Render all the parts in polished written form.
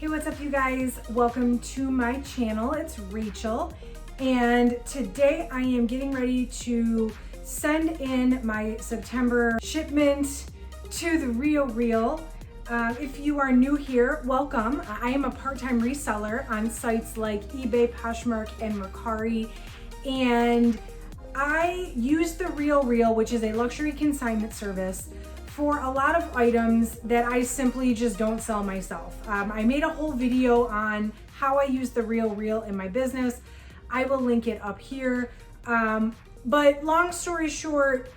Hey, what's up you guys? Welcome to my channel. It's Rachel, and today I am getting ready to send in my September shipment to the Real. If you are new here, welcome. I am a part-time reseller on sites like eBay, Poshmark, and Mercari, and I use the Real, which is a luxury consignment service, for a lot of items that I simply just don't sell myself. I made a whole video on how I use the Real in my business. I will link it up here. But long story short,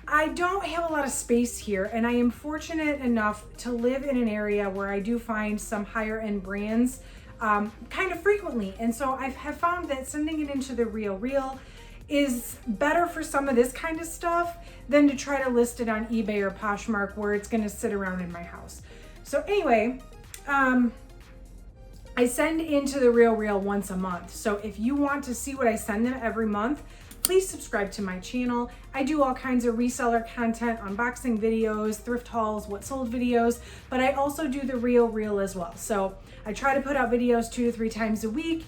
I don't have a lot of space here, and I am fortunate enough to live in an area where I do find some higher end brands kind of frequently. And so I have found that sending it into the Real is better for some of this kind of stuff than to try to list it on eBay or Poshmark where it's going to sit around in my house. So anyway, I send into the Real once a month. So if you want to see what I send them every month, please subscribe to my channel. I do all kinds of reseller content, unboxing videos, thrift hauls, what sold videos, but I also do the Real as well. So I try to put out videos 2 to 3 times a week.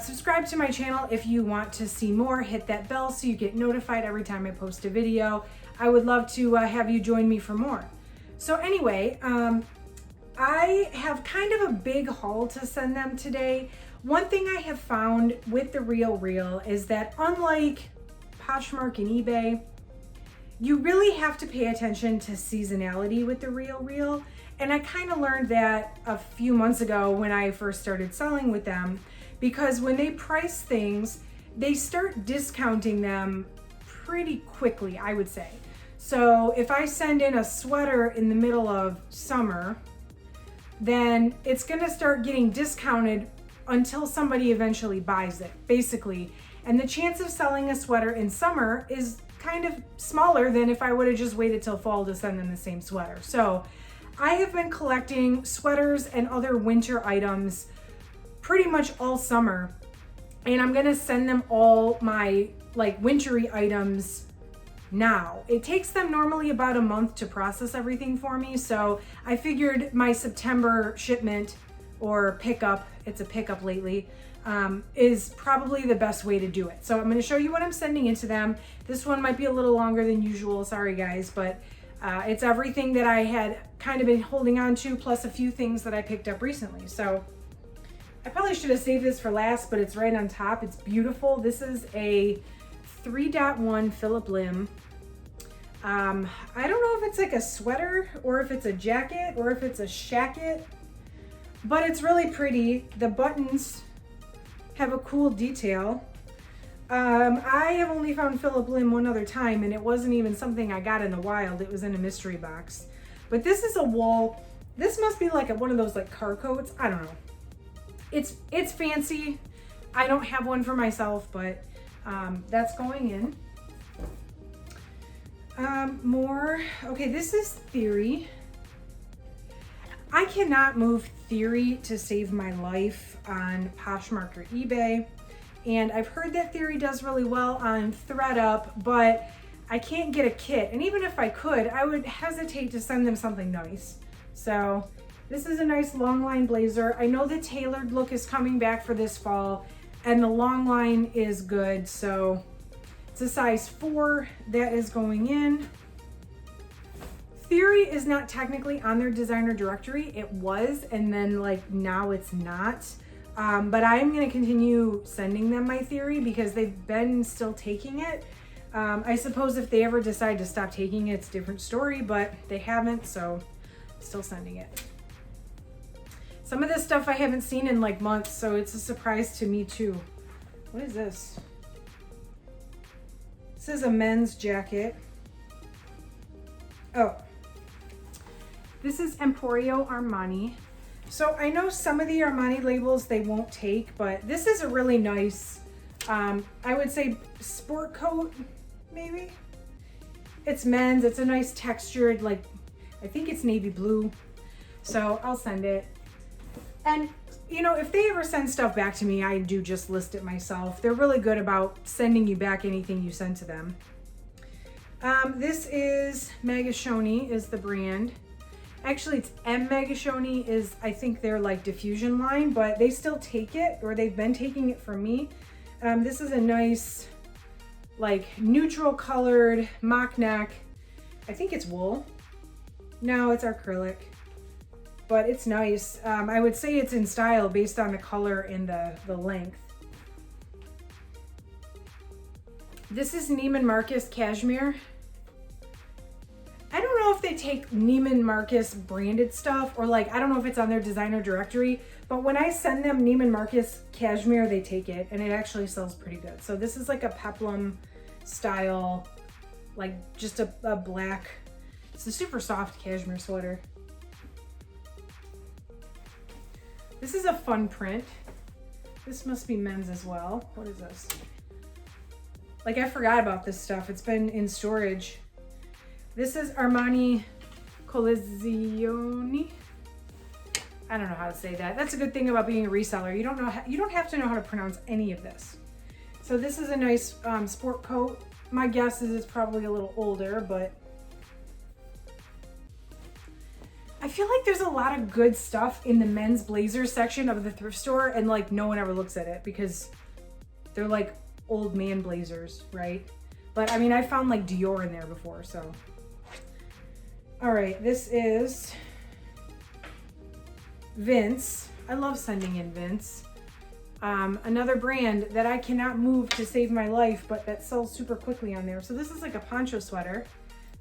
Subscribe to my channel if you want to see more. Hit that bell so you get notified every time I post a video. I would love to have you join me for more. So anyway, I have kind of a big haul to send them today. One thing I have found with the Real is that unlike Poshmark and eBay, you really have to pay attention to seasonality with the Real. And I kind of learned that a few months ago when I first started selling with them, because when they price things, they start discounting them pretty quickly, I would say. So if I send in a sweater in the middle of summer, then it's gonna start getting discounted until somebody eventually buys it, basically. And the chance of selling a sweater in summer is kind of smaller than if I would have just waited till fall to send them the same sweater. So I have been collecting sweaters and other winter items pretty much all summer, and I'm gonna send them all my like wintry items now. It takes them normally about a month to process everything for me, so I figured my September shipment or pickup, it's a pickup lately, is probably the best way to do it. So I'm gonna show you what I'm sending into them. This one might be a little longer than usual, sorry guys, but it's everything that I had kind of been holding on to, plus a few things that I picked up recently. So I probably should have saved this for last, but it's right on top. It's beautiful. This is a 3.1 Phillip Lim. I don't know if it's like a sweater or if it's a jacket or if it's a shacket, but it's really pretty. The buttons have a cool detail. I have only found Phillip Lim one other time, and it wasn't even something I got in the wild. It was in a mystery box. But this is a wool. This must be like one of those like car coats. I don't know. It's fancy. I don't have one for myself, but that's going in. More. Okay, this is Theory. I cannot move Theory to save my life on Poshmark or eBay. And I've heard that Theory does really well on ThredUp, but I can't get a kit. And even if I could, I would hesitate to send them something nice. So this is a nice long line blazer. I know the tailored look is coming back for this fall, and the long line is good. So it's a size 4 that is going in. Theory is not technically on their designer directory. It was, and then like now it's not. But I'm gonna continue sending them my Theory because they've been still taking it. I suppose if they ever decide to stop taking it, it's a different story, but they haven't, so still sending it. Some of this stuff I haven't seen in like months, so it's a surprise to me too. What is this? This is a men's jacket. Oh, this is Emporio Armani. So I know some of the Armani labels they won't take, but this is a really nice, I would say sport coat, maybe? It's men's, it's a nice textured, like, I think it's navy blue. So I'll send it. And you know, if they ever send stuff back to me, I do just list it myself. They're really good about sending you back anything you send to them. This is Magashoni is the brand. Actually, it's M Megashoni is, I think they're like diffusion line, but they still take it, or they've been taking it from me. This is a nice, like neutral colored mock neck. I think it's wool. No, it's acrylic, but it's nice. I would say it's in style based on the color and the length. This is Neiman Marcus cashmere. I don't know if they take Neiman Marcus branded stuff, or like, I don't know if it's on their designer directory, but when I send them Neiman Marcus cashmere, they take it, and it actually sells pretty good. So this is like a peplum style, like just a black, it's a super soft cashmere sweater. This is a fun print. This must be men's as well. What is this? Like, I forgot about this stuff. It's been in storage. This is Armani Collezioni. I don't know how to say that. That's a good thing about being a reseller. You don't have to know how to pronounce any of this. So this is a nice sport coat. My guess is it's probably a little older, but I feel like there's a lot of good stuff in the men's blazer section of the thrift store, and like no one ever looks at it because they're like old man blazers, right? But I mean, I found like Dior in there before, so. All right, this is Vince. I love sending in Vince. Another brand that I cannot move to save my life, but that sells super quickly on there. So this is like a poncho sweater.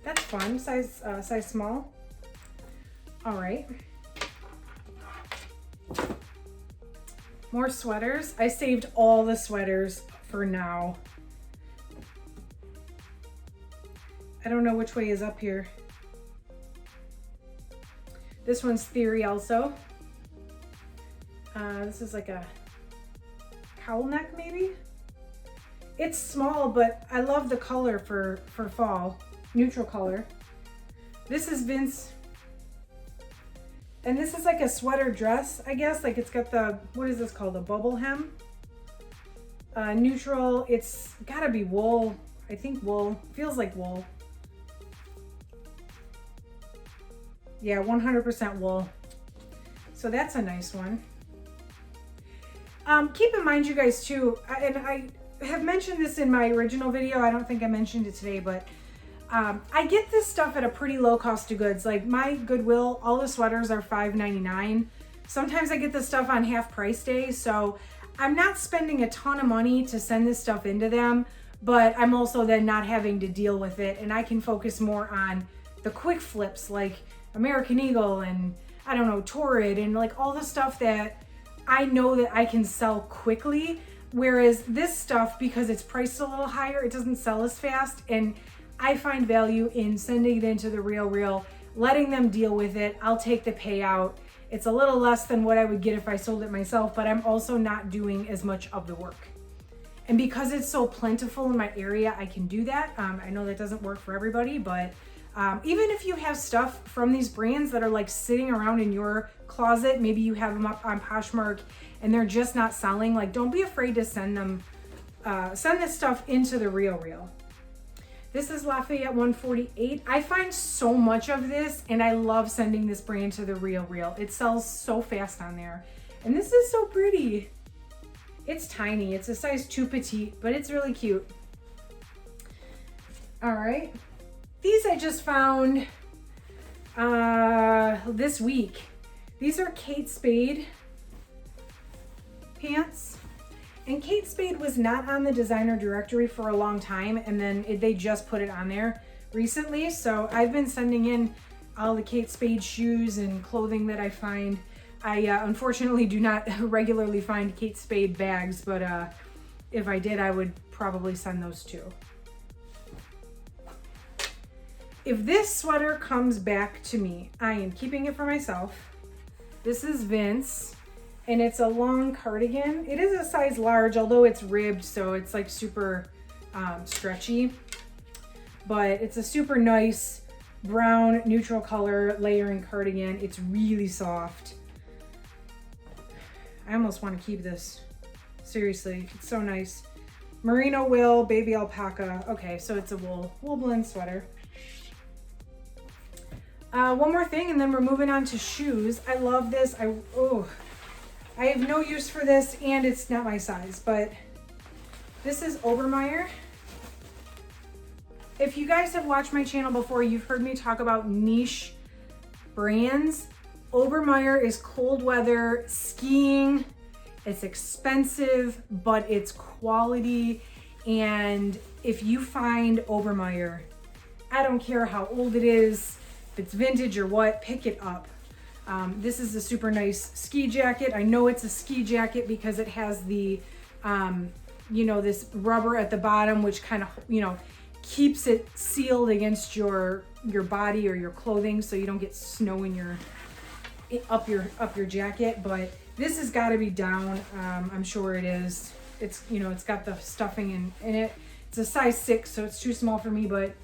That's fun, size small. All right. More sweaters. I saved all the sweaters for now. I don't know which way is up here. This one's Theory also. This is like a cowl neck maybe? It's small, but I love the color for fall, neutral color. This is Vince. And this is like a sweater dress, I guess. Like it's got the, what is this called? A bubble hem. Neutral, it's gotta be wool. I think wool, feels like wool. Yeah, 100% wool. So that's a nice one. Keep in mind, you guys too, and I have mentioned this in my original video. I don't think I mentioned it today, but I get this stuff at a pretty low cost of goods. Like my Goodwill, all the sweaters are $5.99. Sometimes I get this stuff on half price day, so I'm not spending a ton of money to send this stuff into them, but I'm also then not having to deal with it, and I can focus more on the quick flips like American Eagle and I don't know, Torrid, and like all the stuff that I know that I can sell quickly. Whereas this stuff, because it's priced a little higher, it doesn't sell as fast, and I find value in sending it into the Real, letting them deal with it. I'll take the payout. It's a little less than what I would get if I sold it myself, but I'm also not doing as much of the work. And because it's so plentiful in my area, I can do that. I know that doesn't work for everybody, but even if you have stuff from these brands that are like sitting around in your closet, maybe you have them up on Poshmark and they're just not selling, like don't be afraid to send them, send this stuff into the Real. This is Lafayette 148. I find so much of this and I love sending this brand to the Real. It sells so fast on there. And this is so pretty. It's tiny, it's a size 2 petite, but it's really cute. All right. These I just found this week. These are Kate Spade pants. And Kate Spade was not on the designer directory for a long time, and then they just put it on there recently. So I've been sending in all the Kate Spade shoes and clothing that I find. I unfortunately do not regularly find Kate Spade bags, but if I did, I would probably send those too. If this sweater comes back to me, I am keeping it for myself. This is Vince, and it's a long cardigan. It is a size large, although it's ribbed, so it's like super stretchy. But it's a super nice brown neutral color layering cardigan. It's really soft. I almost want to keep this. Seriously, it's so nice. Merino wool, baby alpaca. Okay, so it's a wool blend sweater. One more thing, and then we're moving on to shoes. I love this. I have no use for this, and it's not my size, but this is Obermeyer. If you guys have watched my channel before, you've heard me talk about niche brands. Obermeyer is cold weather skiing. It's expensive, but it's quality. And if you find Obermeyer, I don't care how old it is, if it's vintage or what, pick it up. This is a super nice ski jacket. I know it's a ski jacket because it has the, this rubber at the bottom, which kind of, keeps it sealed against your body or your clothing, so you don't get snow in up your jacket. But this has got to be down. I'm sure it is. It's it's got the stuffing in it. It's a size 6, so it's too small for me. But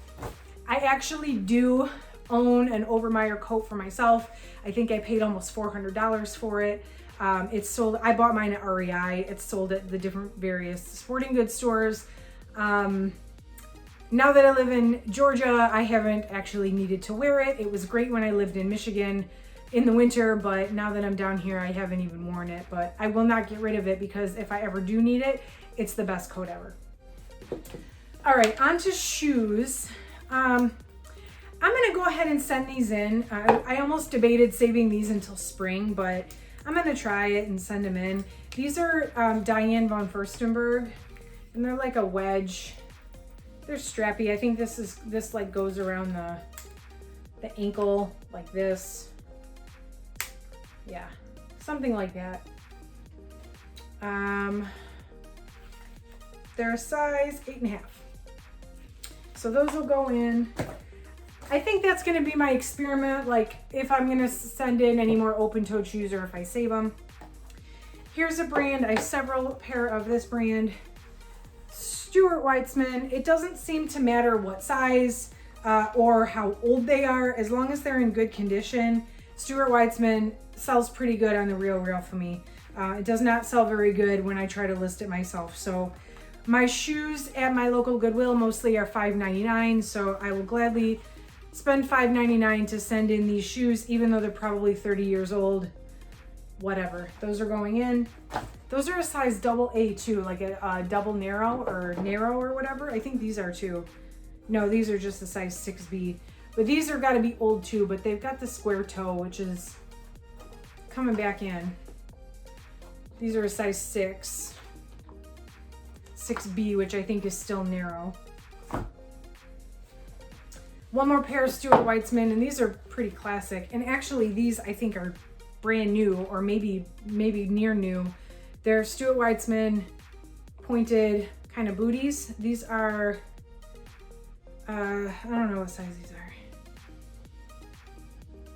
I actually do own an Obermeyer coat for myself. I think I paid almost $400 for it. It's sold. I bought mine at REI. It's sold at the different various sporting goods stores. Now that I live in Georgia, I haven't actually needed to wear it. It was great when I lived in Michigan in the winter, but now that I'm down here, I haven't even worn it. But I will not get rid of it because if I ever do need it, it's the best coat ever. All right, on to shoes. I'm gonna go ahead and send these in. I almost debated saving these until spring, but I'm gonna try it and send them in. These are Diane von Furstenberg, and they're like a wedge. They're strappy. I think this like goes around the ankle like this. Yeah, something like that. They're a size 8.5. So those will go in. I think that's gonna be my experiment, like if I'm gonna send in any more open-toed shoes or if I save them. Here's a brand. I have several pair of this brand. Stuart Weitzman. It doesn't seem to matter what size or how old they are, as long as they're in good condition. Stuart Weitzman sells pretty good on the Real for me. It does not sell very good when I try to list it myself. So my shoes at my local Goodwill mostly are $5.99, so I will gladly spend $5.99 to send in these shoes, even though they're probably 30 years old. Whatever. Those are going in. Those are a size AA too, like a double narrow or whatever. I think these are too. No, these are just a size 6B. But these are got to be old too, but they've got the square toe, which is coming back in. These are a size 6B, which I think is still narrow. One more pair of Stuart Weitzman, and these are pretty classic. And actually these I think are brand new, or maybe near new. They're Stuart Weitzman pointed kind of booties. These are, I don't know what size these are.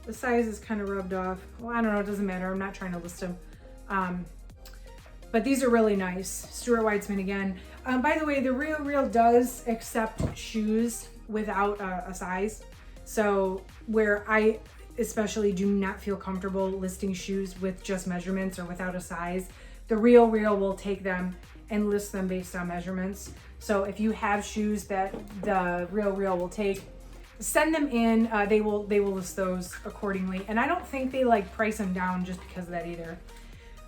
The size is kind of rubbed off. Well, I don't know, it doesn't matter. I'm not trying to list them. But these are really nice. Stuart Weitzman again. By the way, the Real does accept shoes without a size. So where I especially do not feel comfortable listing shoes with just measurements or without a size, the Real will take them and list them based on measurements. So if you have shoes that the Real will take, send them in. They will list those accordingly. And I don't think they like price them down just because of that either.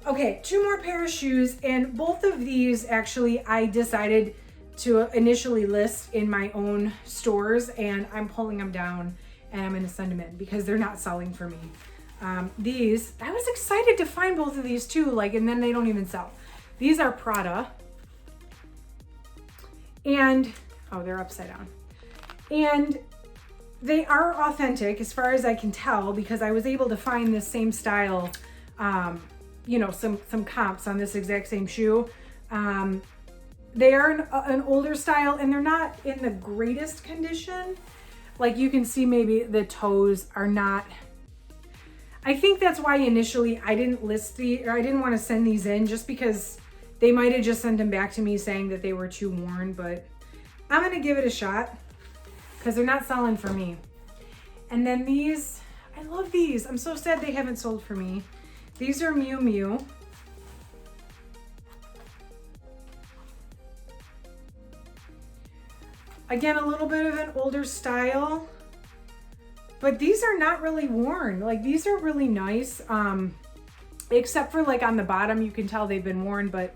Okay, 2 more pair of shoes, and both of these actually I decided to initially list in my own stores, and I'm pulling them down and I'm gonna send them in because they're not selling for me. These, I was excited to find both of these too, like, and then they don't even sell. These are Prada, and, oh, they're upside down. And they are authentic as far as I can tell, because I was able to find this same style, some comps on this exact same shoe. They are an older style, and they're not in the greatest condition. Like you can see, maybe the toes are not. I think that's why initially I didn't I didn't want to send these in, just because they might have just sent them back to me saying that they were too worn, but I'm gonna give it a shot because they're not selling for me. And then these, I love these. I'm so sad they haven't sold for me. These are Miu Miu. Again, a little bit of an older style. but these are not really worn. Like these are really nice. Except for like on the bottom, you can tell they've been worn, but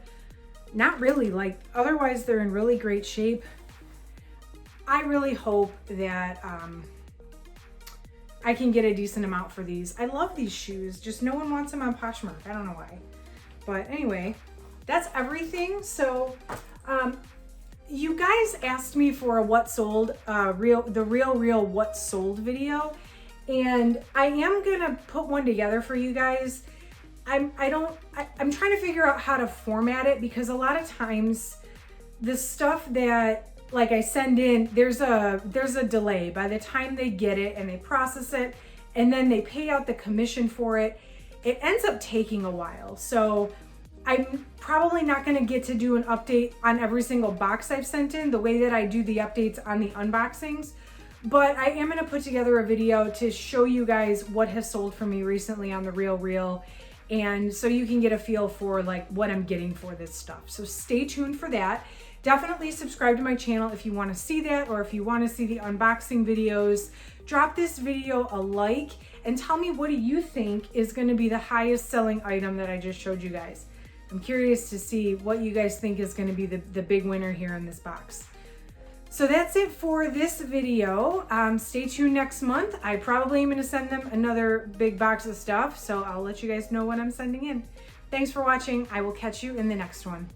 not really. Like otherwise they're in really great shape. I really hope that I can get a decent amount for these. I love these shoes, just no one wants them on Poshmark. I don't know why. But anyway, that's everything. So you guys asked me for a what sold, the real what sold video. And I am gonna put one together for you guys. I'm trying to figure out how to format it, because a lot of times the stuff that like I send in, there's a delay by the time they get it and they process it and then they pay out the commission for it. It ends up taking a while. So I'm probably not going to get to do an update on every single box I've sent in the way that I do the updates on the unboxings. But I am going to put together a video to show you guys what has sold for me recently on the Real, and so you can get a feel for like what I'm getting for this stuff. So stay tuned for that. Definitely subscribe to my channel if you want to see that, or if you want to see the unboxing videos. Drop this video a like and tell me, what do you think is going to be the highest selling item that I just showed you guys? I'm curious to see what you guys think is going to be the big winner here in this box. So that's it for this video. Stay tuned next month. I probably am going to send them another big box of stuff, so I'll let you guys know what I'm sending in. Thanks for watching. I will catch you in the next one.